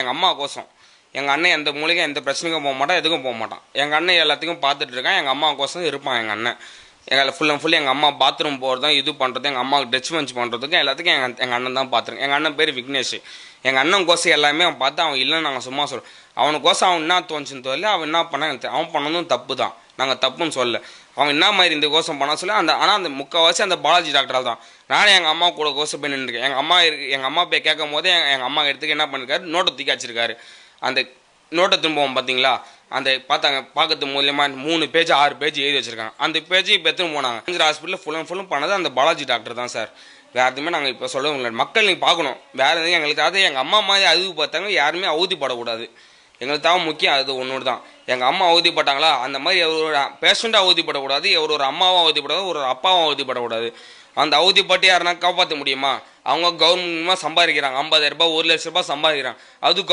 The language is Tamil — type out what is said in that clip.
எங்கள் அம்மா கோசம் எங்கள் அண்ணன் எந்த மூலிகை எந்த பிரச்சனைக்கும் போக மாட்டான், எதுக்கும் போக மாட்டான். எங்கள் அண்ணன் எல்லாத்துக்கும் பார்த்துட்டு இருக்கான். எங்கள் அம்மா கோசம் இருப்பான் எங்கள் அண்ணன். எங்களை ஃபுல் அண்ட் ஃபுல் எங்கள் அம்மா பாத்ரூம் போகிறதும் இது பண்ணுறது, எங்கள் அம்மாவுக்கு டச் பஞ்ச் பண்ணுறதுக்கும் எல்லாத்துக்கும் எங்கள் அண்ணன் தான் பார்த்துருக்கேன். எங்கள் அண்ணன் பேர் விக்னேஷ். எங்கள் அண்ணன் கோசம் எல்லாமே அவன் பார்த்து அவன் இல்லைன்னு நாங்கள் சும்மா சொல்லுவோம். அவனுக்கோசம் அவன் என்ன தோணுச்சுன்னு தெரியல. அவன் என்ன பண்ணான், அவன் பண்ணதும் தப்பு தான், நாங்கள் தப்புன்னு சொல்லலை. அவன் என்ன மாதிரி இந்த கோசம் பண்ண சொல்லி ஆனால் அந்த முக்கால்வாசி அந்த பாலாஜி டாக்டரால் தான். நானே எங்கள் அம்மா கூட கோசம் போய் நின்றுருக்கேன். எங்கள் அம்மா போய் கேட்கும் போது எங்கள் அம்மா எடுத்துக்கு என்ன பண்ணிருக்காரு, நோட்டை தூக்கி வச்சிருக்காரு. அந்த நோட்டை திரும்பவும் பார்த்தீங்களா, அந்த பார்த்தாங்க பார்க்கறது மூலியமாக 3 பேஜ் 6 பேஜ் எழுதி வச்சிருக்காங்க. அந்த பேஜ் இப்போ எடுத்துன்னு போனாங்க. ஹாஸ்பிட்டலில் ஃபுல்லும் பண்ணது அந்த பாலாஜி டாக்டர் தான் சார். வேறு எதுவுமே நாங்கள் இப்போ சொல்ல முடியாது. மக்கள் நீங்கள் பார்க்கணும், வேறு எதுவும் எங்களுக்கு அது எங்கள் அம்மா மாதிரி அழுது பார்த்தாங்க. யாருமே அவதிப்படக்கூடாது. எங்களுக்கு தான் முக்கியம் அது ஒன்று தான். எங்கள் அம்மா அவதிப்பட்டாங்களா, அந்த மாதிரி ஒரு பேஷண்ட்டாக அவதிப்படக்கூடாது, ஒரு அம்மாவும் அவதிப்படாது, ஒரு அப்பாவும் அவதிப்படக்கூடாது. அந்த அவதிப்பட்டு யாருன்னா காப்பாற்ற முடியுமா? அவங்க கவர்மெண்ட்மாக சம்பாதிக்கிறாங்க, 50,000 ரூபாய் 1,00,000 ரூபாய் சம்பாதிக்கிறாங்க. அது